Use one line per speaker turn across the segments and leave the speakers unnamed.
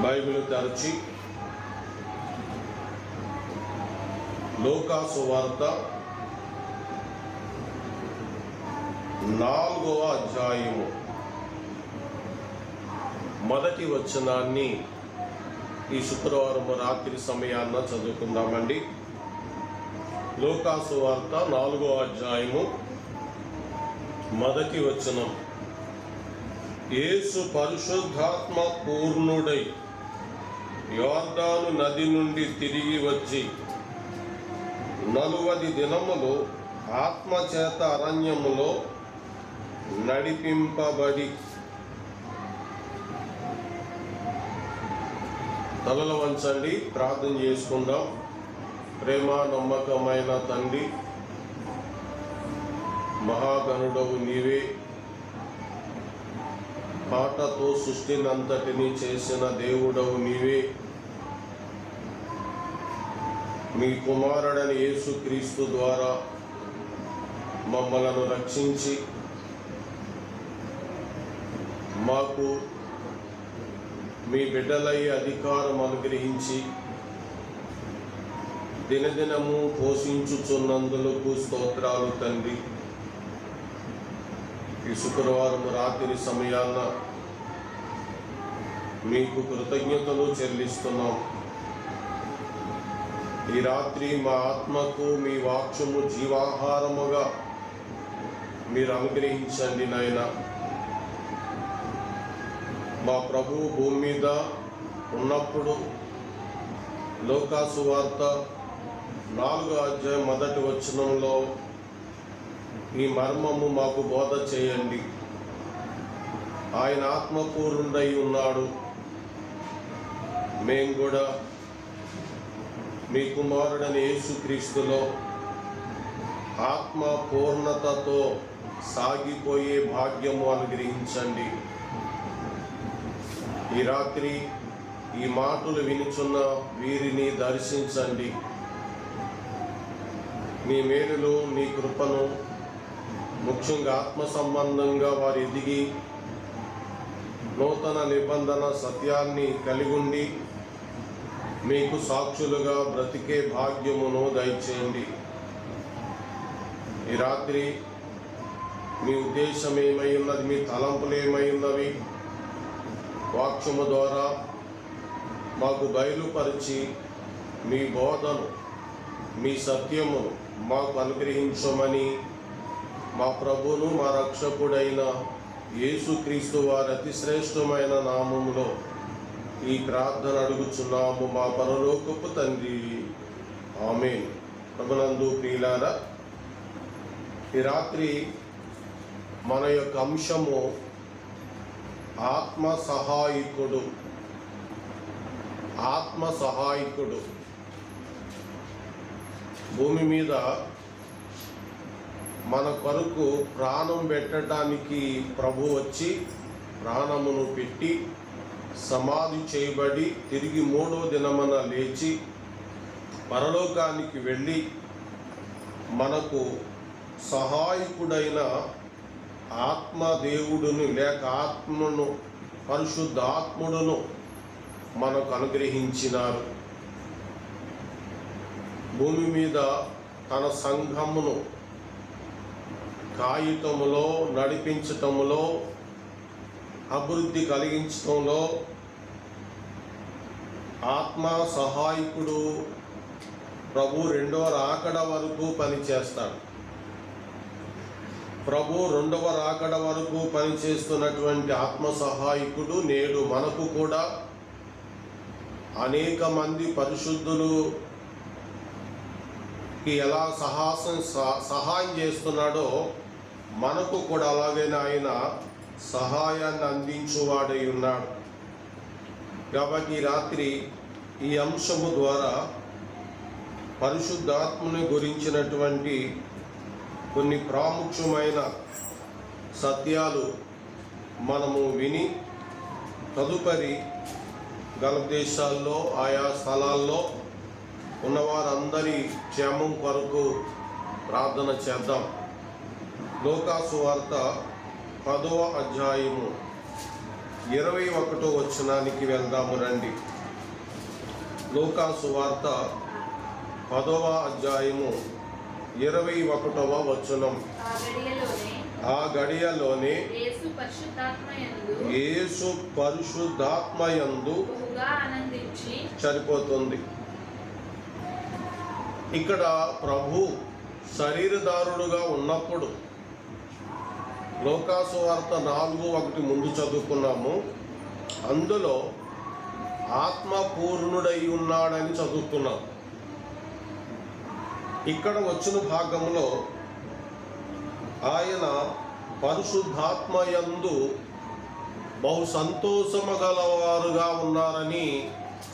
Bible తెరచి లూకా సువార్త 4వ అధ్యాయము మొదటి వచనాన్ని ఈ శుక్రవారం రాత్రి సమయాన్న చదువుకుందామండి. లూకా సువార్త 4వ అధ్యాయము మొదటి వచనం. యేసు పరిశుద్ధాత్మ పూర్ణుడై యోర్దాను నది నుండి తిరిగి వచ్చి 40 దినములు ఆత్మచేత అరణ్యములో నడిపింపబడి. తలలు వంచండి, ప్రార్థన చేసుకుందాం. ప్రేమ నమ్మకమైన తండ్రి, మహాగణుడవు నీవే, మాటతో సృష్టినంతటిని చేసిన దేవుడవు నీవే. మీ కుమారుడైన యేసుక్రీస్తు ద్వారా మమ్మలను రక్షించి మాకు మీ బిడ్డలై అధికారం అనుగ్రహించి దినదినము పోషించుచున్నందులకు స్తోత్రాలు తండ్రి. ఈ శుక్రవారం రాత్రి సమయాన మీకు కృతజ్ఞతలు చెల్లిస్తున్నాం. ఈ రాత్రి మా ఆత్మకు మీ వాక్యము జీవాహారముగా మీరు అనుగ్రహించండి నాయన. మా ప్రభువు భూమి మీద ఉన్నప్పుడు లూకా సువార్త 4వ అధ్యాయం మొదటి వచనంలో ఈ మర్మము మాకు బోధ చేయండి. ఆయన ఆత్మపూర్ణుడై ఉన్నాడు. మేము కూడా మీ కుమారుడైన యేసుక్రీస్తులో ఆత్మ పూర్ణతతో సాగిపోయే భాగ్యము అనుగ్రహించండి. ఈ రాత్రి ఈ మాటలు వినుచున్న వీరిని దర్శించండి. మీ మేలులు, మీ కృపను, ముఖ్యంగా ఆత్మ సంబంధంగా వారు ఎదిగి నూతన నిబంధన సత్యాన్ని కలిగి ఉండి మీకు సాక్షులుగా బ్రతికే భాగ్యమును దయచేయండి. ఈ రాత్రి మీ ఉద్దేశం ఏమై ఉన్నది, మీ తలంపులు ఏమై ఉన్నవి వాక్యము ద్వారా మాకు బయలుపరిచి మీ బోధను, మీ సత్యమును మాకు అనుగ్రహించమని మా ప్రభువును మా రక్షకుడైన యేసుక్రీస్తు వారి అతి శ్రేష్టమైన నామములో ఈ ప్రార్థన అడుగుచున్నాము మా పరలోకపు తండ్రి, ఆమేన్. ప్రభునందు ప్రియులారా, ఈ రాత్రి మన యొక్క అంశము ఆత్మ సహాయకుడు. ఆత్మ సహాయకుడు. భూమి మీద మన కొరకు ప్రాణం పెట్టడానికి ప్రభు వచ్చి ప్రాణమును పెట్టి సమాధి చేయబడి తిరిగి 3వ దినమున లేచి పరలోకానికి వెళ్ళి మనకు సహాయకుడైన ఆత్మదేవుడును లేక ఆత్మను, పరిశుద్ధాత్ముడును మనకు అనుగ్రహించినారు. భూమి మీద తన సంఘమును కాయితములో నడిపించటములో, అభివృద్ధి కలిగించటంలో ఆత్మ సహాయకుడు ప్రభు 2వ రాకడ వరకు పనిచేస్తాడు. ప్రభు 2వ రాకడ వరకు పనిచేస్తున్నటువంటి ఆత్మ సహాయకుడు నేడు మనకు కూడా అనేక మంది పరిశుద్ధులుకి ఎలా సహాయం చేస్తున్నాడో మనకు కూడా అలాగైనా ఆయన సహాయాన్ని అందించువాడై ఉన్నాడు. కాబట్టి ఈ రాత్రి ఈ అంశము ద్వారా పరిశుద్ధాత్మని గురించినటువంటి కొన్ని ప్రాముఖ్యమైన సత్యాలు మనము విని తదుపరి గల్ఫ్ దేశాల్లో ఆయా స్థలాల్లో ఉన్నవారందరి క్షేమం కొరకు ప్రార్థన చేద్దాం. లూకా సువార్త 10వ అధ్యాయము 21వ వచనానికి వెళ్దాము రండి. లూకా సువార్త 10వ అధ్యాయము 21వ వచనం. ఆ గడియలోనే యేసు పరిశుద్ధాత్మయందు చనిపోతుంది. ఇక్కడ ప్రభు శరీరధారుడుగా ఉన్నప్పుడు లూకా సువార్త 4:1 ముందు చదువుకున్నాము. అందులో ఆత్మపూర్ణుడై ఉన్నాడని చదువుకున్నాం. ఇక్కడ వచ్చిన భాగంలో ఆయన పరిశుద్ధాత్మయందు బహు సంతోషము గలవారుగా ఉన్నారని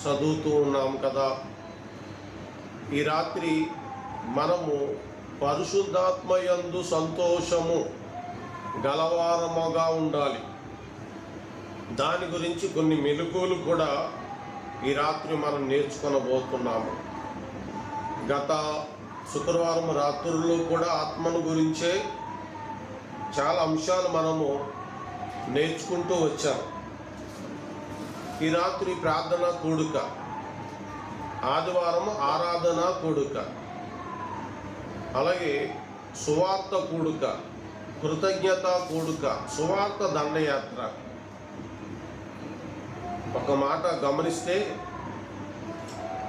చదువుతూ ఉన్నాం కదా. ఈ రాత్రి మనము పరిశుద్ధాత్మయందు సంతోషము గలవారముగా ఉండాలి. దాని గురించి కొన్ని మెలకువలు కూడా ఈ రాత్రి మనం నేర్చుకొనబోతున్నాము. గత శుక్రవారం రాత్రుల్లో కూడా ఆత్మను గురించే చాలా అంశాలు మనము నేర్చుకుంటూ వచ్చాం. ఈ రాత్రి ప్రార్థన కూడుక, ఆదివారం ఆరాధన కూడుక, అలాగే సువార్త కూడుక, కృతజ్ఞత కూడుక, సువార్త దండయాత్ర. ఒక మాట గమనిస్తే,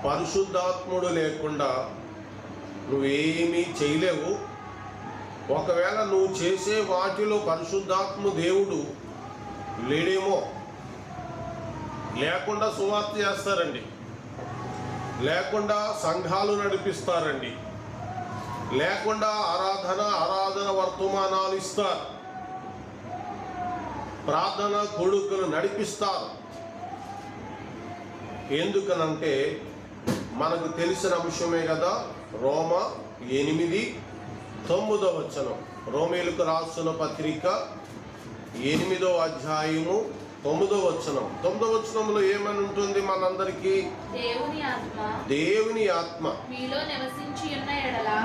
పరిశుద్ధాత్ముడు లేకుండా నువ్వేమీ చేయలేవు. ఒకవేళ నువ్వు చేసే వాటిలో పరిశుద్ధాత్మ దేవుడు లేడేమో. లేకుండా సువార్త చేస్తారండి, లేకుండా సంఘాలు నడిపిస్తారండి, లేకుండా ఆరాధన వర్తమానాలు ఇస్తారు, ప్రార్థన కొడుకులు నడిపిస్తారు. ఎందుకనంటే మనకు తెలిసిన అంశమే కదా. రోమా 8:9 వచనం. రోమీయులకు రాసిన పత్రిక 8వ అధ్యాయము 9వ వచనం. 9వ వచనంలో ఏమని ఉంటుంది మనందరికీ? దేవుని ఆత్మ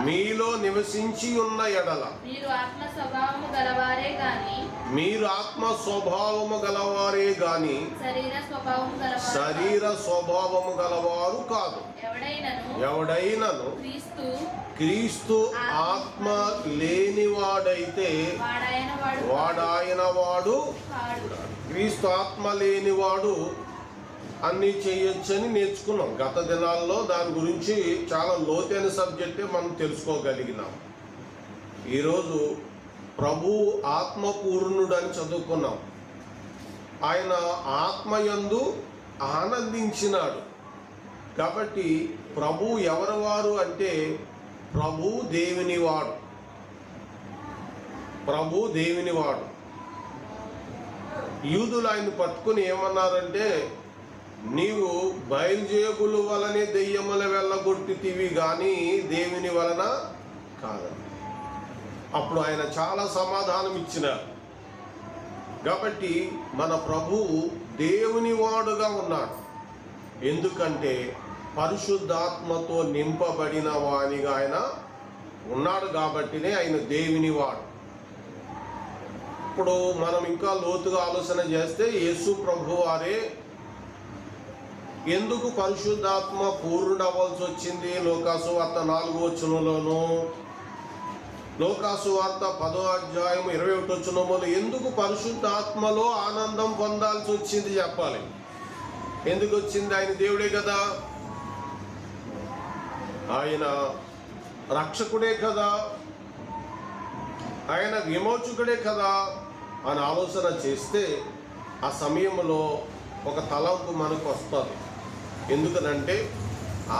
మీలో నివసించి ఉన్న ఎడల మీరు ఆత్మ స్వభావము గలవారే గాని శరీర స్వభావము గలవారు కాదు. ఎవడైనను క్రీస్తు ఆత్మ లేనివాడైతే వాడాయన వాడు. క్రీస్తు ఆత్మ లేనివాడు అన్నీ చేయొచ్చని నేర్చుకున్నాం గత దినాల్లో. దాని గురించి చాలా లోతైన సబ్జెక్టే మనం తెలుసుకోగలిగినాం. ఈరోజు ప్రభు ఆత్మపూర్ణుడు అని చదువుకున్నాం. ఆయన ఆత్మయందు ఆనందించినాడు. కాబట్టి ప్రభు ఎవరి వారు అంటే ప్రభు దేవునివాడు. ప్రభు దేవునివాడు. యూదులు ఆయన పట్టుకుని ఏమన్నారంటే, నీవు బయల్జేబుల వలనే దెయ్యముల వెళ్ళగొట్టితివి కానీ దేవుని వలన కాదని. అప్పుడు ఆయన చాలా సమాధానం ఇచ్చినారు. కాబట్టి మన ప్రభువు దేవుని వాడుగా ఉన్నాడు. ఎందుకంటే పరిశుద్ధాత్మతో నింపబడిన వానిగా ఆయన ఉన్నాడు. కాబట్టినే ఆయన దేవుని వాడు. ఇప్పుడు మనం ఇంకా లోతుగా ఆలోచన చేస్తే, యేసు ప్రభు వారే ఎందుకు పరిశుద్ధాత్మ పూర్ణుడు అవ్వాల్సి వచ్చింది? లోకాసు వార్త 4వ వచనంలోను, లోకాసు వార్త 10వ అధ్యాయం 21వ వచనంలో ఎందుకు పరిశుద్ధాత్మలో ఆనందం పొందాల్సి వచ్చింది చెప్పాలి. ఎందుకు వచ్చింది? ఆయన దేవుడే కదా, ఆయన రక్షకుడే కదా, ఆయన విమోచకుడే కదా అని ఆలోచన చేస్తే ఆ సమయంలో ఒక తలంపు మనకు వస్తుంది. ఎందుకనంటే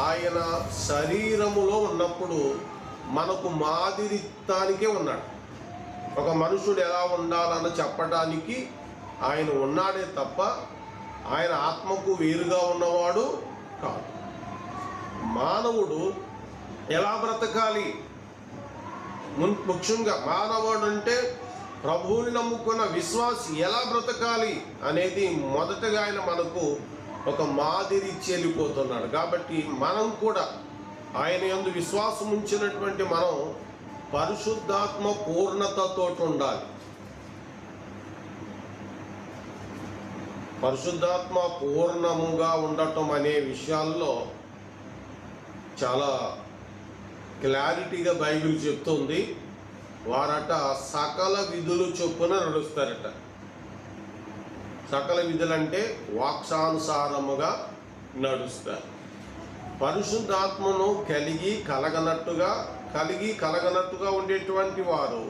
ఆయన శరీరములో ఉన్నప్పుడు మనకు మాదిరిత్వానికే ఉన్నాడు. ఒక మనుషుడు ఎలా ఉండాలని చెప్పడానికి ఆయన ఉన్నాడే తప్ప ఆయన ఆత్మకు వేరుగా ఉన్నవాడు కాదు. మానవుడు ఎలా బ్రతకాలి, ముఖ్యంగా మానవుడు అంటే ప్రభువుని నమ్ముకున్న విశ్వాసి ఎలా బ్రతకాలి అనేది మొదటగా ఆయన మనకు ఒక మాదిరి ఇచ్చి వెళ్ళిపోతున్నాడు. కాబట్టి మనం కూడా ఆయన యందు విశ్వాసం ఉంచినటువంటి మనం పరిశుద్ధాత్మ పూర్ణతతో ఉండాలి. పరిశుద్ధాత్మ పూర్ణముగా ఉండటం అనే విషయాల్లో చాలా క్లారిటీగా బైబిల్ చెప్తుంది. వారట సకల విధులు చొప్పున నడుస్తారట. సకల విధులంటే వాక్సానుసారముగా నడుస్తారు. పరిశుద్ధాత్మను కలిగి కలగనట్టుగా ఉండేటువంటి వారు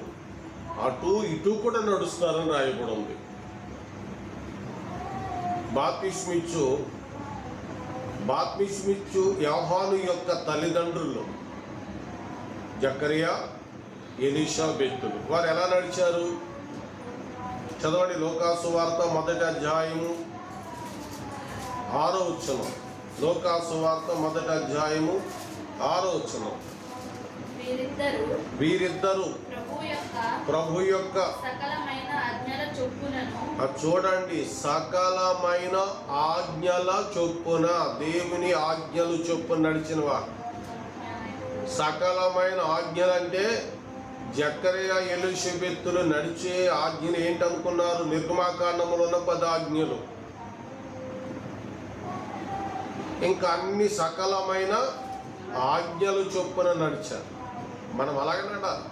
అటు ఇటు కూడా నడుస్తారని రాయబడి ఉంది. బాప్తిస్మిచ్చు యోహాను యొక్క తల్లిదండ్రులు జకరియా, ఎలీషాబెతులు. వారు ఎలా నడిచారు? చదవండి, లోకాసు వార్త 1వ అధ్యాయము 6వ వచనం. లోకాసు వార్త 1వ అధ్యాయము 6వ వచనం. వీరిద్దరు ప్రభు యొక్క చూడండి, సకలమైన ఆజ్ఞల చొప్పున, దేవుని ఆజ్ఞలు చొప్పున నడిచిన వారు. సకలమైన ఆజ్ఞలు అంటే జకరియా, ఎలీషాబెతులు నడిచే ఆజ్ఞలు ఏంటనుకున్నారు? నిర్గమాకాండములో ఉన్న 10 ఆజ్ఞలు. ఇంకా అన్ని సకలమైన ఆజ్ఞలు చొప్పున నడిచారు. మనం అలాగే నడాలి.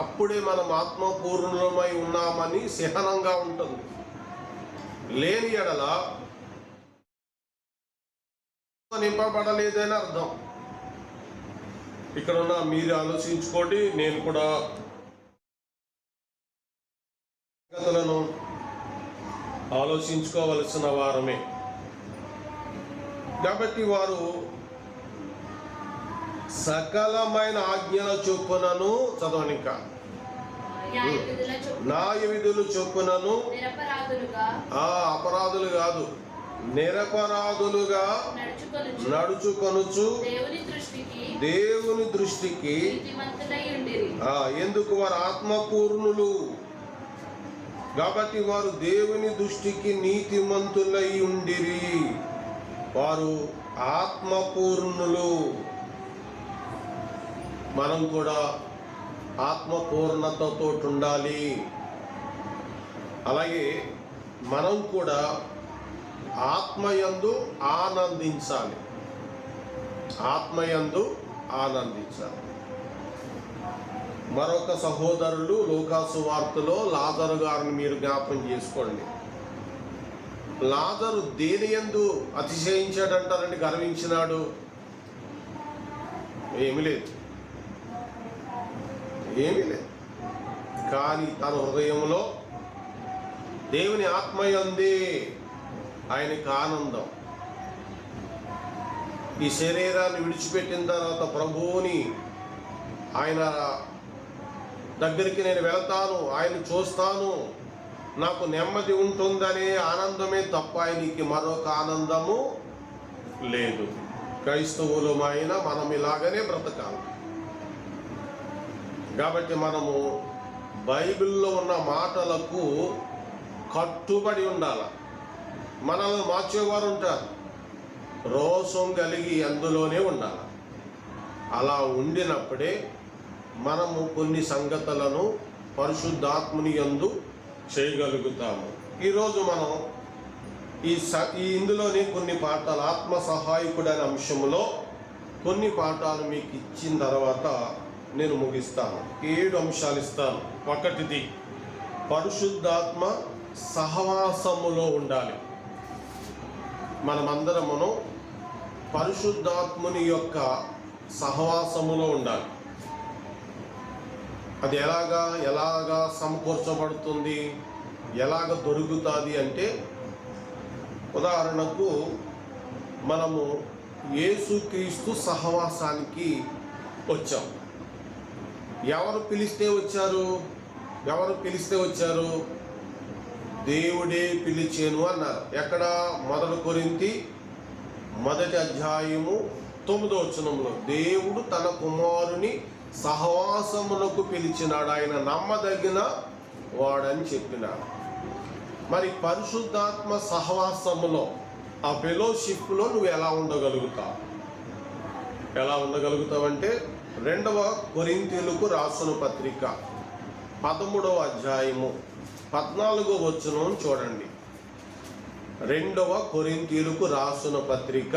అప్పుడే మనం ఆత్మపూర్ణమై ఉన్నామని సిహనంగా ఉంటుంది. లేని ఎడల నింపబడలేదని అర్థం. ఇక్కడ ఉన్న మీరు ఆలోచించుకోండి, నేను కూడా కథలను ఆలోచించుకోవలసిన వారమే. కాబట్టి వారు సకలమైన ఆజ్ఞల చొప్పునను, చదవండి ఇంకా, న్యాయ విధులు చొప్పునను, అపరాధులు కాదు, నిరపరాధులుగా నడుచుకొనుచు దేవుని దృష్టికి ఎందుకు వారు ఆత్మపూర్ణులు. కాబట్టి వారు దేవుని దృష్టికి నీతిమంతులై ఉండిరి. వారు ఆత్మపూర్ణులు. మనం కూడా ఆత్మపూర్ణతతో ఉండాలి. అలాగే మనం కూడా ఆత్మయందు ఆనందించాలి. మరొక సహోదరులు లూకాసు వార్తలో లాజరు గారిని మీరు జ్ఞాపకం చేసుకోండి. లాజరు దేని యందు అతిశయించాడంటారండి? గర్వించినాడు? ఏమీ లేదు. కానీ తన హృదయంలో దేవుని ఆత్మయందే ఆయనకు ఆనందం. ఈ శరీరాన్ని విడిచిపెట్టిన తర్వాత ప్రభువుని ఆయన దగ్గరికి నేను వెళతాను, ఆయన చూస్తాను, నాకు నెమ్మది ఉంటుందనే ఆనందమే తప్ప ఆయనకి మరొక ఆనందము లేదు. క్రైస్తవులమైన మనం ఇలాగనే బ్రతకాలి. కాబట్టి మనము బైబిల్లో ఉన్న మాటలకు కట్టుబడి ఉండాలి. మనల్ని మార్చేవారు ఉంటారు, రోషం కలిగి అందులోనే ఉండాలి. అలా ఉండినప్పుడే మనము కొన్ని సంగతులను పరిశుద్ధాత్ముని యందు చేయగలుగుతాము. ఈరోజు మనం ఇందులోని కొన్ని పాఠాలు, ఆత్మ సహాయకుడు అనే అంశంలో కొన్ని పాఠాలు మీకు ఇచ్చిన తర్వాత నేను ముగిస్తాను. 7 అంశాలు ఇస్తాను. ఒకటిది, పరిశుద్ధాత్మ సహవాసములో ఉండాలి. మనమందరమును పరిశుద్ధాత్ముని యొక్క సహవాసములో ఉండాలి. అది ఎలాగా సమకూర్చబడుతుంది, ఎలాగ దొరుకుతుంది అంటే, ఉదాహరణకు మనము యేసుక్రీస్తు సహవాసానికి వచ్చాం. ఎవరు పిలిస్తే వచ్చారు? దేవుడే పిలిచేను అన్నారు. ఎక్కడ? 1 కొరింథీ 1వ అధ్యాయము 9వ వచనంలో దేవుడు తన కుమారుని సహవాసమునకు పిలిచినాడు, ఆయన నమ్మదగిన వాడని చెప్పినాడు. మరి పరిశుద్ధాత్మ సహవాసములో, ఆ ఫెలోషిప్లో నువ్వు ఎలా ఉండగలుగుతావంటే 2వ కొరింథీయులకు రాసిన పత్రిక 13వ అధ్యాయము 14వ వచనం చూడండి. రెండవ కొరింథీయులకు రాసిన పత్రిక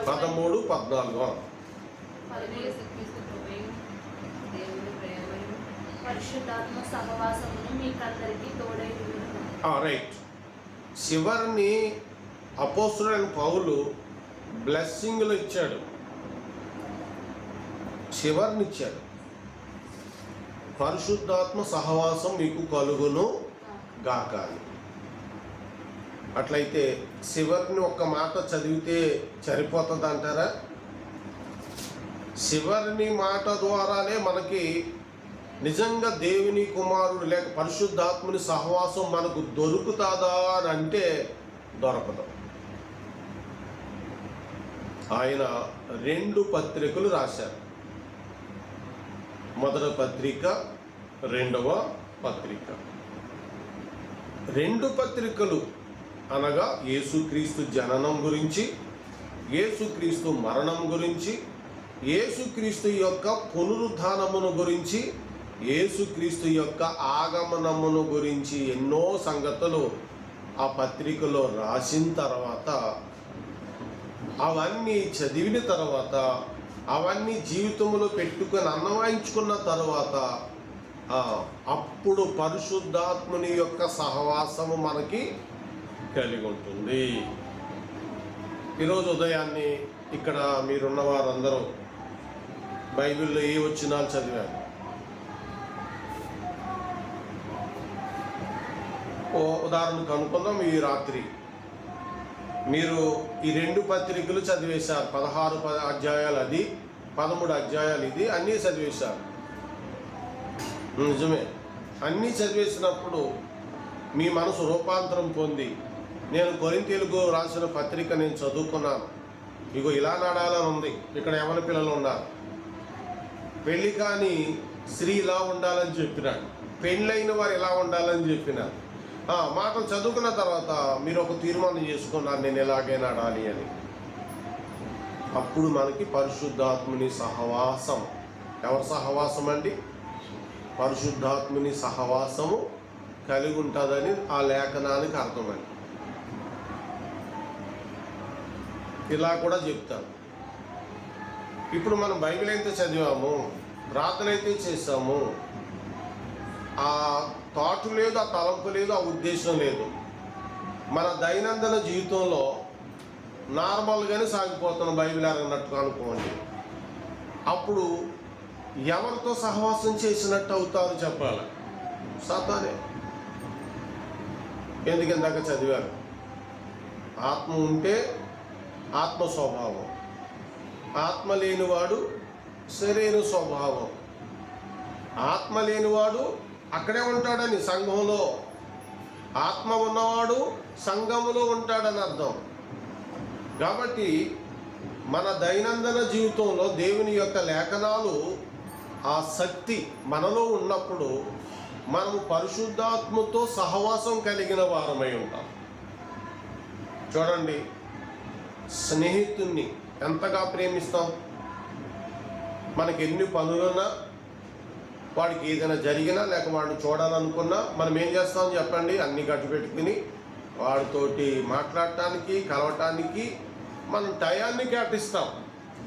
13:14.
పరిశుద్ధాత్మ సహవాసమును మీకందరికీ తోడై ఉండును.
రైట్. చివరిని అపోస్తలుడైన పౌలు బ్లెస్సింగ్లు ఇచ్చాడు, చివరినిచ్చాడు. పరిశుద్ధాత్మ సహవాసం మీకు కలుగును గాక అని. అట్లయితే చివరిని ఒక్క మాట చదివితే సరిపోతుంది అంటారా? చివరిని మాట ద్వారానే మనకి నిజంగా దేవుని కుమారుడు లేక పరిశుద్ధాత్ముని సహవాసం మనకు దొరుకుతుందా అని అంటే దొరకదు. ఆయన 2 పత్రికలు రాశారు. మొదటి పత్రిక, రెండవ పత్రిక. 2 పత్రికలు అనగా యేసుక్రీస్తు జననం గురించి, యేసుక్రీస్తు మరణం గురించి, యేసుక్రీస్తు యొక్క పునరుద్ధానమును గురించి, యేసుక్రీస్తు యొక్క ఆగమనమును గురించి ఎన్నో సంగతులు ఆ పత్రికలో రాసిన తర్వాత, అవన్నీ చదివిన తర్వాత, అవన్నీ జీవితంలో పెట్టుకొని అన్వయించుకున్న తర్వాత అప్పుడు పరిశుద్ధాత్ముని యొక్క సహవాసము మనకి కలిగి ఉంటుంది. ఈరోజు ఉదయాన్నే ఇక్కడ మీరున్న వారందరూ బైబిల్లో ఏ వచనాలు చదివారు? ఉదాహరణకు అనుకుందాం, ఈ రాత్రి మీరు ఈ 2 పత్రికలు చదివేశారు. 16 అధ్యాయాలు అది, 13 అధ్యాయాలు ఇది, అన్నీ చదివేశారు. నిజమే. అన్నీ చదివేసినప్పుడు మీ మనసు రూపాంతరం పొంది, నేను కొరింథీయులకు రాసిన పత్రిక నేను చదువుకున్నాను, ఇగో ఇలా నడాలని ఉంది, ఇక్కడ యవన పిల్లలు ఉన్నారు, పెళ్ళి కాని స్త్రీ ఇలా ఉండాలని చెప్పినాడు, పెళ్ళైన వారు ఇలా ఉండాలని చెప్పినారు. మాటలు చదువుకున్న తర్వాత మీరు ఒక తీర్మానం చేసుకున్నారు, నేను ఎలాగే నడాలి అని. అప్పుడు మనకి పరిశుద్ధాత్ముని సహవాసం, ఎవరి సహవాసం అండి? పరిశుద్ధాత్ముని సహవాసము కలిగి ఉంటుందని ఆ లేఖనానికి అర్థమండి. ఇలా కూడా చెప్తాను. ఇప్పుడు మనం బైబిల్ అయితే చదివాము, ప్రార్థన అయితే చేసాము, ఆ థాట్ లేదు, ఆ తలంపు లేదు, ఆ ఉద్దేశం లేదు. మన దైనందిన జీవితంలో నార్మల్గానే సాగిపోతున్నాం బైబిల్ అన్నట్టుగా అనుకోండి. అప్పుడు ఎవరితో సహవాసం చేసినట్టు అవుతారు చెప్పాలి? సాతానే. ఎందుకందాక చదివారు, ఆత్మ ఉంటే ఆత్మ స్వభావం, ఆత్మ లేనివాడు శరీర స్వభావం. ఆత్మ లేనివాడు అక్కడే ఉంటాడని, సంఘంలో. ఆత్మ ఉన్నవాడు సంఘములో ఉంటాడని అర్థం. కాబట్టి మన దైనందిన జీవితంలో దేవుని యొక్క లేఖనాలు, ఆ శక్తి మనలో ఉన్నప్పుడు మనము పరిశుద్ధాత్మతో సహవాసం కలిగిన వారమై ఉంటాం. చూడండి, స్నేహితుణ్ణి ఎంతగా ప్రేమిస్తాం. మనకి ఎన్ని పనులున్నా, వాడికి ఏదైనా జరిగినా లేక వాడిని చూడాలనుకున్నా మనం ఏం చేస్తాం చెప్పండి? అన్నీ గట్టు పెట్టుకుని వాడితోటి మాట్లాడటానికి, కలవటానికి మనం టయాన్ని కేటాయిస్తాం.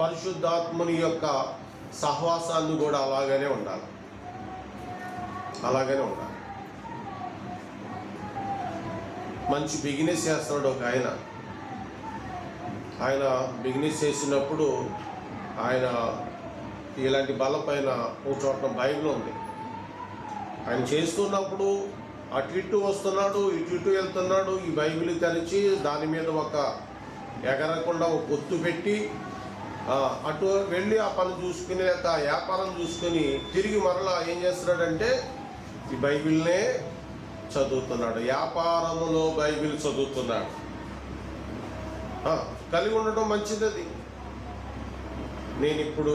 పరిశుద్ధాత్ముని యొక్క సహవాసాన్ని కూడా అలాగనే ఉండాలి, అలాగనే ఉండాలి. మంచి బిజినెస్ చేస్తున్నాడు ఒక ఆయన బిజినెస్ చేసినప్పుడు ఆయన ఇలాంటి బల్ల పైన ఒక చోట బైబిల్ ఉంది. ఆయన చేస్తున్నప్పుడు అటు ఇటు వస్తున్నాడు, ఇటు వెళ్తున్నాడు. ఈ బైబిల్ తెరిచి దాని మీద ఒక ఎగరకుండా ఒక గుర్తు పెట్టి అటు వెళ్ళి ఆ పని చూసుకుని లేక వ్యాపారం చూసుకుని తిరిగి మరలా ఏం చేస్తున్నాడంటే ఈ బైబిల్నే చదువుతున్నాడు. వ్యాపారములో బైబిల్ చదువుతున్నాడు. కలిగి ఉండటం మంచిది. అది నేను ఇప్పుడు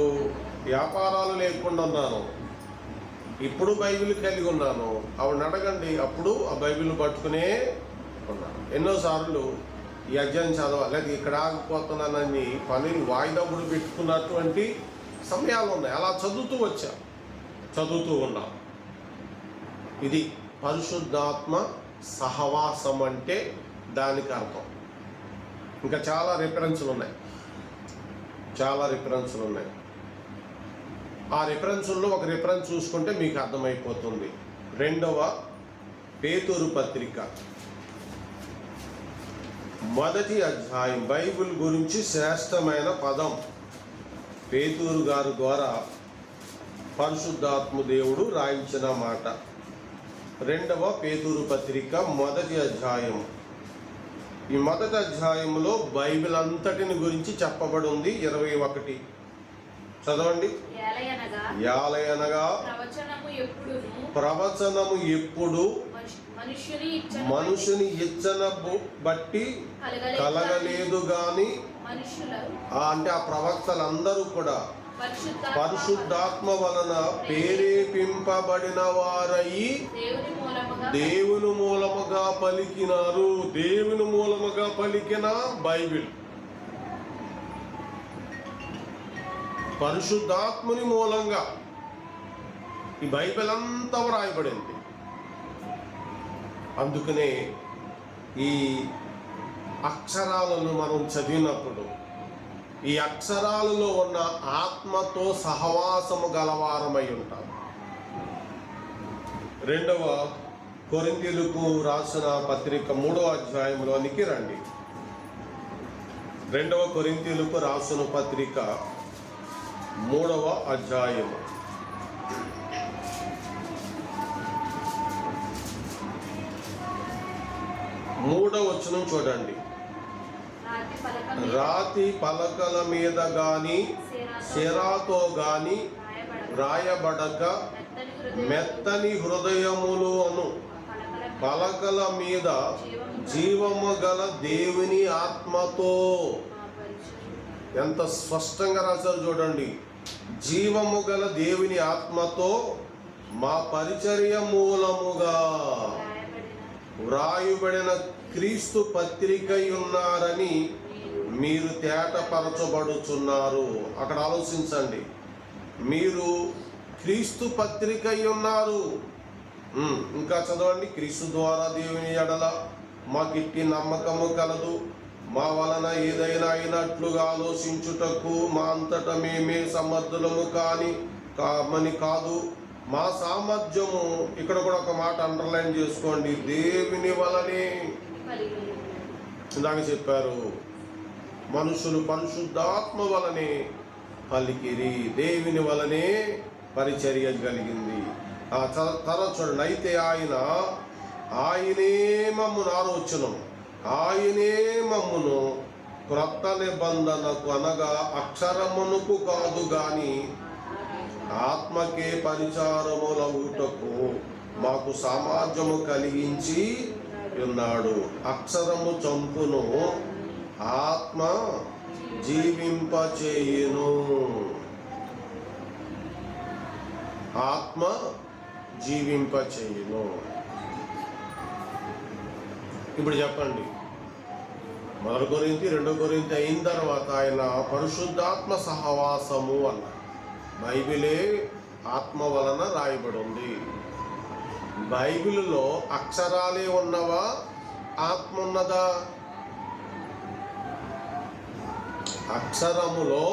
వ్యాపారాలు లేకుండా ఉన్నాను, ఇప్పుడు బైబిల్ కలిగి ఉన్నాను. ఆవిడని అడగండి, అప్పుడు ఆ బైబిల్ పట్టుకునే ఉన్నాను. ఎన్నోసార్లు ఈ అధ్యాయం చదవాలి, లేదా ఇక్కడ ఆగిపోతున్నానని పనిని వాయిదా కూడా పెట్టుకున్నటువంటి సమయాలు ఉన్నాయి. అలా చదువుతూ ఉన్నా. ఇది పరిశుద్ధాత్మ సహవాసం అంటే దానికి అర్థం. ఇంకా చాలా రిఫరెన్సులు ఉన్నాయి. ఆ రిఫరెన్సుల్లో ఒక రిఫరెన్స్ చూసుకుంటే మీకు అర్థమైపోతుంది. 2వ పేతురు పత్రిక 1వ అధ్యాయం. బైబిల్ గురించి శ్రేష్టమైన పదం పేతురు గారి ద్వారా పరిశుద్ధాత్మ దేవుడు రాయించిన మాట. 2వ పేతురు పత్రిక 1వ అధ్యాయం. ఈ 1వ అధ్యాయంలో బైబిల్ అంతటిని గురించి చెప్పబడి ఉంది. 21 చదవండి. యాలయనగా ప్రవచనము ఎప్పుడు మనుషుని ఇచ్చన బట్టి కలగలేదు గాని, అంటే ఆ ప్రవక్తలందరూ కూడా పరిశుద్ధాత్మ వలన ప్రేరేపింపబడిన వారయి దేవుని మూలముగా పలికినారు. దేవుని మూలముగా పలికిన బైబిల్, పరిశుద్ధాత్ముని మూలంగా ఈ బైబిల్ అంతా వ్రాయబడింది. అందుకనే ఈ అక్షరాలను మనం చదివినప్పుడు ఈ అక్షరాలలో ఉన్న ఆత్మతో సహవాసము గలవారమై ఉంటాం. 2వ కొరింథీయులకు రాసిన పత్రిక 3వ అధ్యాయంలోనికి రండి. 2వ కొరింథీయులకు రాసిన పత్రిక 3వ అధ్యాయము. 3వ వచనం చూడండి. రాతి పలకల మీద గాని సిరాతో గాని రాయబడక మెత్తని హృదయములు అను పలకల మీద జీవము గల దేవుని ఆత్మతో. ఎంత స్పష్టంగా రాశారు చూడండి. జీవము గల దేవుని ఆత్మతో మా పరిచర్య మూలముగా వ్రాయబడిన క్రీస్తు పత్రికై ఉన్నారని మీరు తేటపరచబడుచున్నారు. అక్కడ ఆలోచించండి. మీరు క్రీస్తు పత్రికై ఉన్నారు. ఇంకా చదవండి. క్రీస్తు ద్వారా దేవుని ఎడల మాకిట్టి నమ్మకము కలదు. మా వలన ఏదైనా అయినట్లుగా ఆలోచించుటకు మా అంతటా మేమే సమర్థులము కామని కాదు. మా సామర్థ్యము, ఇక్కడ కూడా ఒక మాట అండర్లైన్ చేసుకోండి, దేవుని వలనే. ఇందాక చెప్పారు, మనుషులు పరిశుద్ధాత్మ వలనే పలికిరి, దేవుని వలనే పరిచర్య కలిగింది. తర్వాత చూడండి. అయితే ఆయనే మమ్మును, ఆలోచనం, ఆయనే మమ్మును క్రొత్త నిబంధనకు అనగా అక్షరమునకు కాదు గాని ఆత్మకే పరిచారములవుటకు మాకు సామర్థ్యము కలిగించి ఉన్నాడు. అక్షరము చంపును, ఆత్మ జీవింపచేయును. ఆత్మ జీవింపచేయును. ఇప్పుడు చెప్పండి. 1 కొరింథీ 2 కొరింథీ అయిన తర్వాత ఆయన పరిశుద్ధాత్మ సహవాసము అన్నారు. బైబిలే ఆత్మ వలన రాయబడి ఉంది. బైబిల్లో అక్షరాలే ఉన్నవా, ఆత్మ ఉన్నదా? అక్షరములో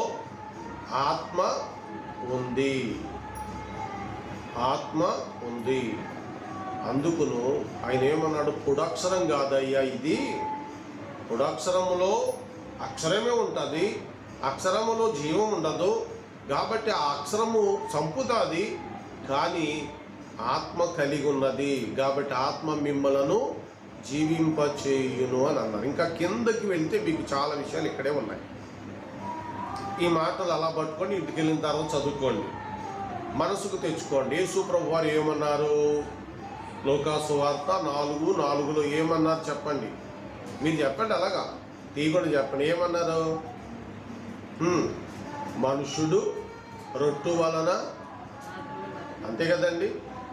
ఆత్మ ఉంది. ఆత్మ ఉంది. అందుకును ఆయన ఏమన్నాడు, పుడక్షరం కాదయ్యా ఇది. పుడక్షరములో అక్షరమే ఉంటుంది, అక్షరములో జీవం ఉండదు. కాబట్టి ఆ అక్షరము చంపుతుంది, కానీ ఆత్మ కలిగి ఉన్నది. కాబట్టి ఆత్మ మిమ్మలను జీవింపచేయును అని అన్నారు. ఇంకా కిందకి వెళ్తే మీకు చాలా విషయాలు ఇక్కడే ఉన్నాయి. ఈ మాటలు అలా పట్టుకొని ఇంటికి వెళ్ళిన తర్వాత చదువుకోండి, మనసుకు తెచ్చుకోండి. యేసు ప్రభు వారు ఏమన్నారు? లోకాసు వార్త 4:4 ఏమన్నారు చెప్పండి. మీరు చెప్పండి, అలాగా తీయకుండా చెప్పండి. ఏమన్నారు? మనుషుడు రొట్టు వలన, అంతే కదండి,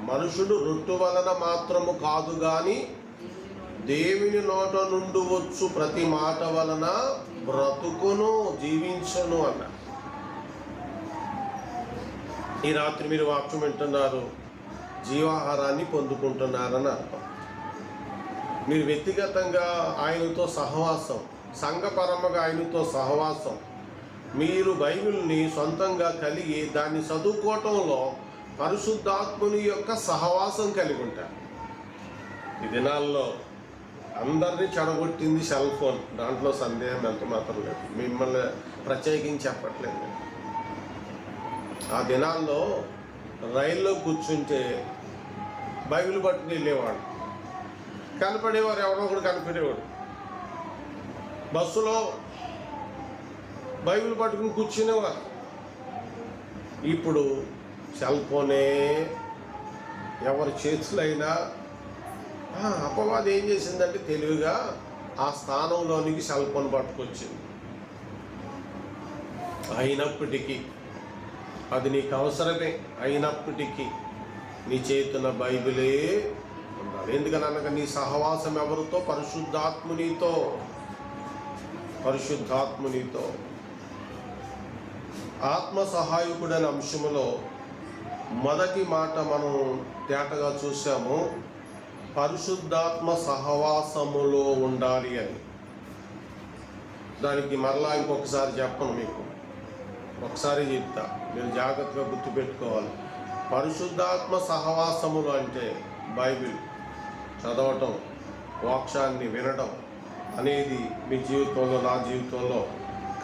మనుషుడు రొట్టు వలన మాత్రము కాదు గాని దేవుని నోట నుండి వచ్చు ప్రతి మాట వలన బ్రతుకును, జీవించను అన్న. ఈ రాత్రి మీరు వాక్యం వింటున్నారు, జీవాహారాన్ని పొందుకుంటున్నారని అర్థం. మీరు వ్యక్తిగతంగా ఆయనతో సహవాసం, సంఘపరముగా ఆయనతో సహవాసం, మీరు బైబిల్ని సొంతంగా కలిగి దాన్ని చదువుకోవటంలో పరిశుద్ధాత్ముని యొక్క సహవాసం కలిగి ఉంటారు. ఈ దినాల్లో అందరినీ చెడగొట్టింది సెల్ ఫోన్, దాంట్లో సందేహం ఎంత మాత్రం లేదు. మిమ్మల్ని ప్రత్యేకించి చెప్పట్లేదు. ఆ దినాల్లో రైల్లో కూర్చుంటే బైబిల్ పట్టుకుని వెళ్ళేవాడు, కనపడేవారు, ఎవరో ఒకడు కనపడేవాడు. బస్సులో బైబిల్ పట్టుకుని కూర్చునేవారు. ఇప్పుడు సెల్ ఫోనే ఎవరి చేతులైనా. అపవాది ఏం చేసిందంటే తెలివిగా ఆ స్థానంలోనికి సెల్ ఫోన్ పట్టుకొచ్చింది. అయినప్పటికీ అది నీకు అవసరమే, అయినప్పటికీ నీ చేతున్న బైబిలే ఉండాలి. ఎందుకనగా నీ సహవాసం ఎవరితో? పరిశుద్ధాత్మునితో. ఆత్మ సహాయకుడైన అంశములో మొదటి మాట మనం తేటగా చూసాము, పరిశుద్ధాత్మ సహవాసములో ఉండాలి అని. దానికి మరలా ఇంకొకసారి చెప్పను, మీకు ఒకసారి చెప్తా, మీరు జాగ్రత్తగా గుర్తుపెట్టుకోవాలి. పరిశుద్ధాత్మ సహవాసములు అంటే బైబిల్ చదవటం, వాక్యాన్ని వినడం అనేది మీ జీవితంలో, నా జీవితంలో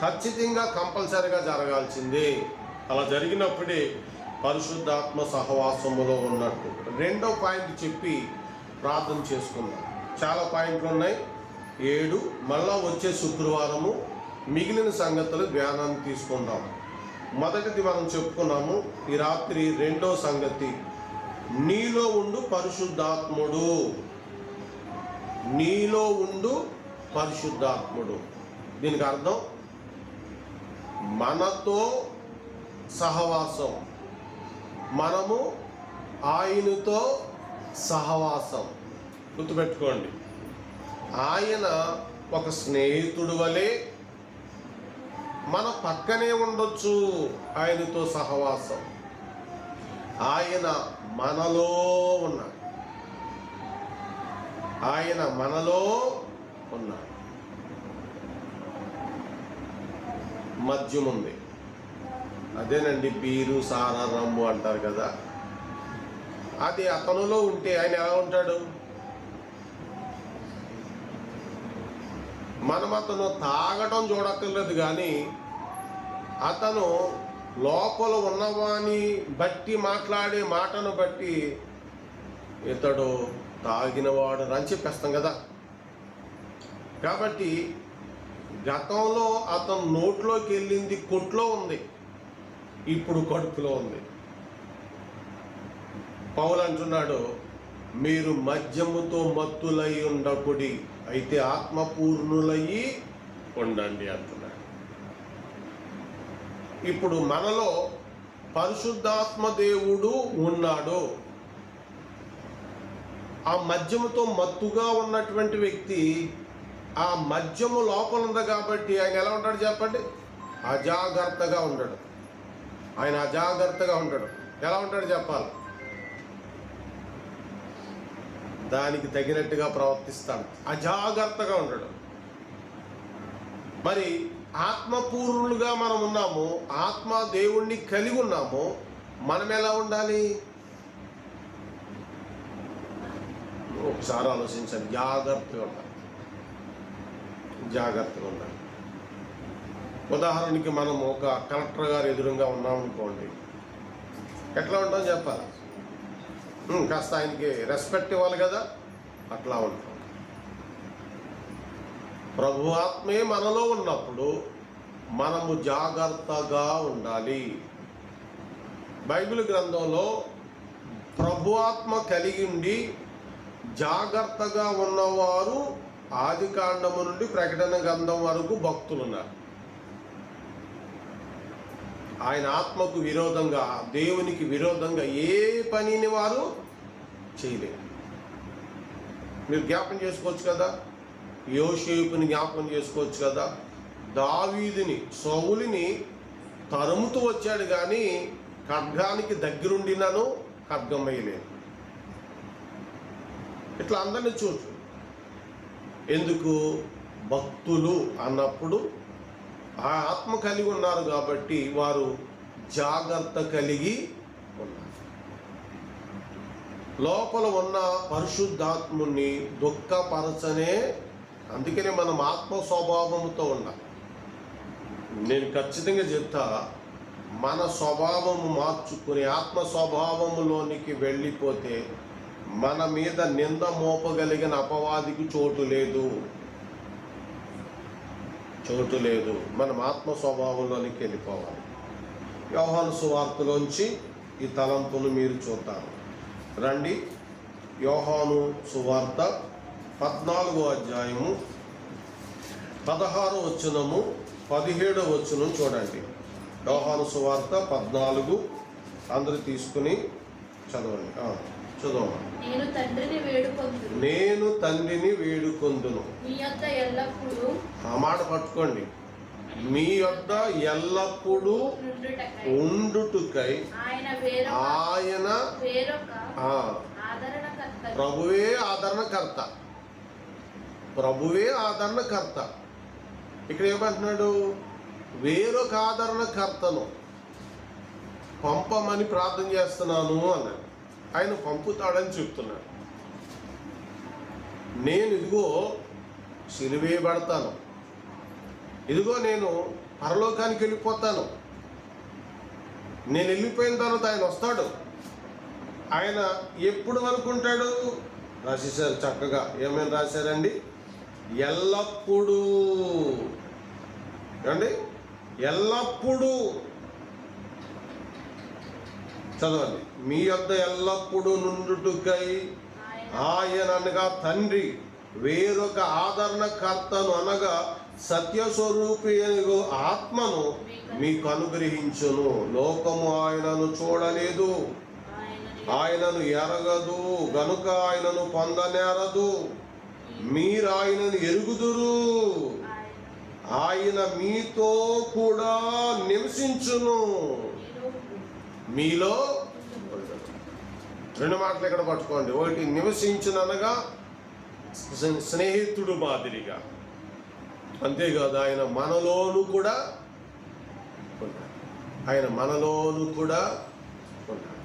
ఖచ్చితంగా కంపల్సరీగా జరగాల్సిందే. అలా జరిగినప్పుడే పరిశుద్ధాత్మ సహవాసములో ఉన్నట్టు. రెండో పాయింట్ చెప్పి ప్రార్థన చేసుకుందాం. చాలా పాయింట్లు ఉన్నాయి, 7. మళ్ళా వచ్చే శుక్రవారము మిగిలిన సంగతులు ధ్యానాన్ని తీసుకుందాం. మొదటిది మనం చెప్పుకున్నాము ఈ రాత్రి. రెండో సంగతి, నీలో ఉండు పరిశుద్ధాత్ముడు. నీలో ఉండు పరిశుద్ధాత్ముడు. దీనికి అర్థం మనతో సహవాసం, మనము ఆయనతో సహవాసం. గుర్తుపెట్టుకోండి, ఆయన ఒక స్నేహితుడు వలె మన పక్కనే ఉండొచ్చు. ఆయనతో సహవాసం. ఆయన మనలో ఉన్నాడు. ఆయన మనలో ఉన్నాడు. మద్యం ఉంది, అదేనండి బీరు, సారా, రమ్ము అంటారు కదా. అది అతనులో ఉంటే ఆయన ఎలా ఉంటాడు? మనం అతను తాగటం చూడక్కర్లేదు, కానీ అతను లోపల ఉన్నవాని బట్టి మాట్లాడే మాటను బట్టి ఇతడు తాగినవాడు అని చెప్పేస్తాం కదా. కాబట్టి గతంలో అతను నోట్లోకి వెళ్ళింది కొట్లో ఉంది, ఇప్పుడు కడుపులో ఉంది. పౌలు అంటున్నాడు, మీరు మద్యముతో మత్తులై ఉండకుడి, అయితే ఆత్మపూర్ణులయ్యి ఉండండి అంటున్నాడు. ఇప్పుడు మనలో పరిశుద్ధాత్మ దేవుడు ఉన్నాడు. ఆ మద్యముతో మత్తుగా ఉన్నటువంటి వ్యక్తి ఆ మద్యము లోపల ఉంది కాబట్టి ఆయన ఎలా ఉంటాడు చెప్పండి? అజాగ్రత్తగా ఉండడు. ఆయన అజాగ్రత్తగా ఉండడు. ఎలా ఉంటాడు చెప్పాలి? దానికి తగినట్టుగా ప్రవర్తిస్తాడు, అజాగ్రత్తగా ఉండడు. మరి ఆత్మపూర్ణులుగా మనం ఉన్నాము, ఆత్మ దేవుణ్ణి కలిగి ఉన్నాము. మనం ఎలా ఉండాలి? ఒకసారి ఆలోచించండి. జాగ్రత్తగా ఉండాలి. ఉదాహరణకి మనం ఒక కలెక్టర్ గారు ఎదురుగా ఉన్నామనుకోండి, ఎట్లా ఉంటాం చెప్పాలి? కాస్త ఆయనకి రెస్పెక్ట్ ఇవ్వాలి కదా, అట్లా ఉంటాం. ప్రభు ఆత్మే మనలో ఉన్నప్పుడు మనము జాగ్రత్తగా ఉండాలి. బైబిల్ గ్రంథంలో ప్రభు ఆత్మ కలిగి ఉండి జాగ్రత్తగా ఉన్నవారు ఆదికాండము నుండి ప్రకటన గ్రంథం వరకు భక్తులు ఉన్నారు. ఆయన ఆత్మకు విరోధంగా, దేవునికి విరోధంగా ఏ పనిని వారు చేయలేరు. మీరు జ్ఞాపకం చేసుకోవచ్చు కదా, యోసేపుని జ్ఞాపకం చేసుకోవచ్చు కదా. దావీదుని, సౌలుని తరుముతూ వచ్చాడు కానీ ఖడ్గానికి దగ్గరుండినను ఖడ్గం వేయలేదు. ఇట్లా అందరినీ చూచు. ఎందుకు? భక్తులు అన్నప్పుడు ఆ ఆత్మ కలిగి ఉన్నారు కాబట్టి వారు జాగ్రత్త కలిగి ఉన్నారు. లోపల ఉన్న పరిశుద్ధాత్ముని దుఃఖపరచనే. అందుకనే మనం ఆత్మ స్వభావంతో ఉండాలి. నేను ఖచ్చితంగా చెప్తా, మన స్వభావము మార్చుకుని ఆత్మ స్వభావములోనికి వెళ్ళిపోతే మన మీద నింద మోపగలిగిన అపవాదికి చోటు లేదు. మనం ఆత్మ స్వభావంలోనికి వెళ్ళిపోవాలి. యోహాను సువార్తలోంచి ఈ తలంపును మీరు చూస్తారు. రండి, యోహాను సువార్త 14వ అధ్యాయము 16వ వచనము 17వ వచనం చూడండి. యోహాను సువార్త 14, అందరూ తీసుకుని చదవండి. చదవండి. నేను తండ్రిని వేడుకొందును. ఆ మాట పట్టుకోండి. మీ యొద్ద ఎల్లప్పుడూ ఉండుటకై ఆయన ప్రభువే ఆదరణకర్త. ఇక్కడ ఏమంటున్నాడు? వేరొక ఆదరణకర్తను పంపమని ప్రార్థన చేస్తున్నాను అన్నాడు. ఆయన పంపుతాడని చెప్తున్నాడు. నేను ఇదిగో సిలువేయబడతాను, ఇదిగో నేను పరలోకానికి వెళ్ళిపోతాను, నేను వెళ్ళిపోయిన తర్వాత ఆయన వస్తాడు. ఆయన ఎప్పుడు వరకు ఉంటాడు? రాసేశారు చక్కగా. ఏమేమి రాశారండి? ఎల్లప్పుడూ అండి, ఎల్లప్పుడూ. చదవండి. మీ యొద్ద ఎల్లప్పుడూ నుండుటకై ఆయన అనగా తండ్రి వేరొక ఆదరణకర్తను అనగా సత్యస్వరూపి ఆత్మను మీకు అనుగ్రహించును. లోకము ఆయనను చూడలేదు, ఆయనను ఎరగదు, గనుక ఆయనను పొందనేరదు. మీరు ఆయనను ఎరుగుదురు, ఆయన మీతో కూడా నివసించును, మీలో. రెండు మాటలు ఇక్కడ పట్టుకోండి. ఒకటి, నివసించుననగా స్నేహితుడు మాదిరిగా. అంతేకాదు, ఆయన మనలోను కూడా ఉంటాడు.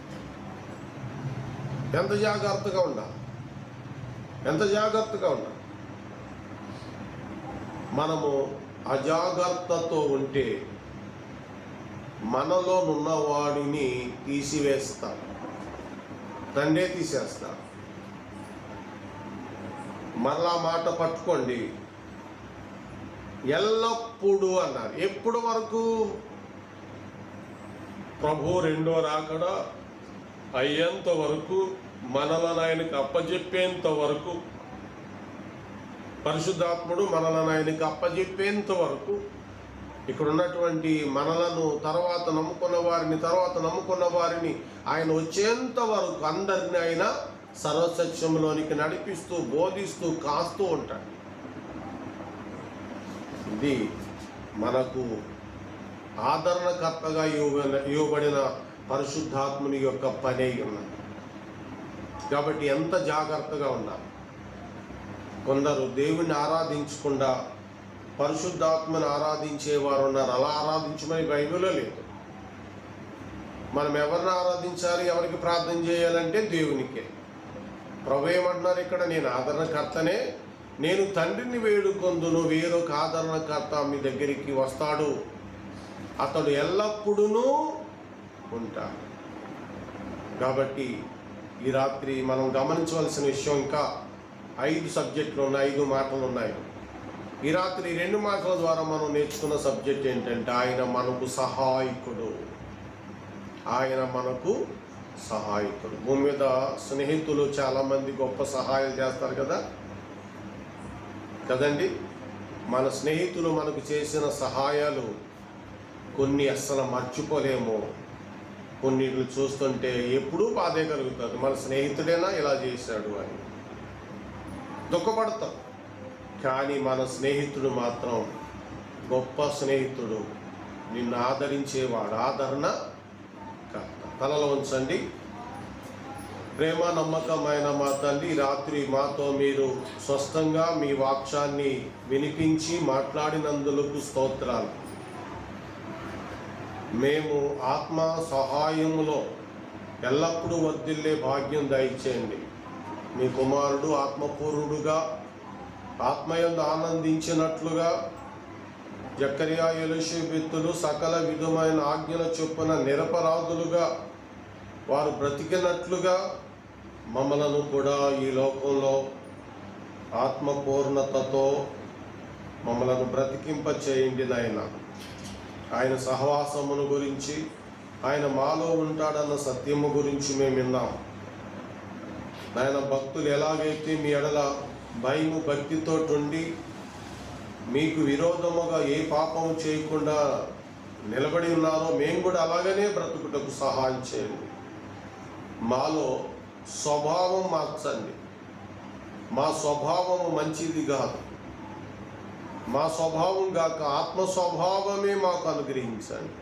ఎంత జాగ్రత్తగా ఉండాలి. మనము అజాగ్రత్తతో ఉంటే మనలోనున్న వాడిని తీసివేస్తాడు, తండ్రే తీసేస్తాడు. మరలా మాట పట్టుకోండి. ఎల్లప్పుడూ అన్నారు. ఎప్పుడు వరకు? ప్రభు రెండో రాకడ అయ్యేంత వరకు, మనలను ఆయనకు అప్పజెప్పేంత వరకు, పరిశుద్ధాత్ముడు మనలను ఆయనకు అప్పజెప్పేంత వరకు, ఇక్కడ ఉన్నటువంటి మనలను తర్వాత నమ్ముకున్న వారిని ఆయన వచ్చేంత వరకు అందరిని ఆయన సర్వసత్యంలోనికి నడిపిస్తూ, బోధిస్తూ, కాస్తూ ఉంటాడు. ఇది మనకు ఆదరణకర్తగా ఇవ్వబడిన పరిశుద్ధాత్ముని యొక్క పని ఉన్నది. కాబట్టి ఎంత జాగ్రత్తగా ఉండాలి. కొందరు దేవుణ్ణి ఆరాధించకుండా పరిశుద్ధాత్మని ఆరాధించేవారు ఉన్నారు. అలా ఆరాధించమని బైబిల్లో లేదు. మనం ఎవరిని ఆరాధించాలి, ఎవరికి ప్రార్థన చేయాలంటే దేవునికే. ప్రభు ఏమంటున్నారు ఇక్కడ? నేను ఆదరణకర్తనే, నేను తండ్రిని వేడుకొందును, వేరొక ఆదరణకర్త మీ దగ్గరికి వస్తాడు, అతడు ఎల్లప్పుడూ ఉంటాడు. కాబట్టి ఈ రాత్రి మనం గమనించవలసిన విషయం, ఇంకా 5 సబ్జెక్టులు ఉన్నాయి, 5 మాటలు ఉన్నాయి. ఈ రాత్రి 2 మాటల ద్వారా మనం నేర్చుకున్న సబ్జెక్ట్ ఏంటంటే, ఆయన మనకు సహాయకుడు. భూమి మీద స్నేహితులు చాలామంది గొప్ప సహాయాలు చేస్తారు కదండి. మన స్నేహితులు మనకు చేసిన సహాయాలు కొన్ని అస్సలు మర్చిపోలేము. కొన్నిటిని చూస్తుంటే ఎప్పుడూ బాధే కలుగుతుంది. మన స్నేహితుడేనా ఇలా చేశాడు అని దుఃఖపడతాం. కానీ మన స్నేహితుడు మాత్రం గొప్ప స్నేహితుడు, నిన్ను ఆదరించేవాడు, ఆదరణ కర్త. తలలో ఉంచండి. ప్రేమ నమ్మకమైన మా తండ్రి, రాత్రి మాతో మీరు స్పష్టంగా మీ వాక్యాన్ని వినిపించి మాట్లాడినందులకు స్తోత్రాలు. మేము ఆత్మ సహాయములో ఎల్లప్పుడూ వర్ధిల్లే భాగ్యం దయచేయండి. మీ కుమారుడు ఆత్మపూర్ణుడుగా ఆత్మయందు ఆనందించినట్లుగా జకరియా ఎలీషబెతులు సకల విధమైన ఆజ్ఞల చొప్పున నిరపరాధులుగా వారు బ్రతికినట్లుగా మమ్మలను కూడా ఈ లోకంలో ఆత్మపూర్ణతతో మమ్మలను బ్రతికింప చేయండి నాయన. ఆయన సహవాసమును గురించి, ఆయన మాలో ఉంటాడన్న సత్యము గురించి మేము విన్నాం నాయన. భక్తులు ఎలాగైతే మీ ఎడల భయము భక్తితో ఉండి మీకు విరోధముగా ఏ పాపం చేయకుండా నిలబడి ఉన్నారో మేము కూడా అలాగనే బ్రతుకుటకు సహాయం చేయండి. మాలో స్వభావం మార్చండి. మా స్వభావము మంచిది కాదు, మా స్వభావం కాక ఆత్మ స్వభావమే మాకు అనుగ్రహించండి.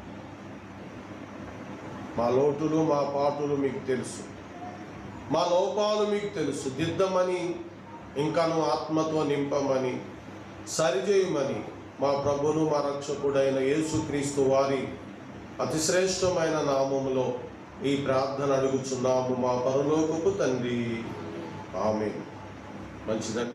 మా లోటులు మా పాటులు మీకు తెలుసు, మా లోపాలు మీకు తెలుసు. దిద్దమని, ఇంకాను ఆత్మతో నింపమని, సరిచేయమని మా ప్రభువును మా రక్షకుడైన యేసుక్రీస్తు వారి అతిశ్రేష్టమైన నామములో ఈ ప్రార్థన అడుగుచున్నాము మా పరలోకపు తండ్రి. ఆమేన్. మంచిదండి.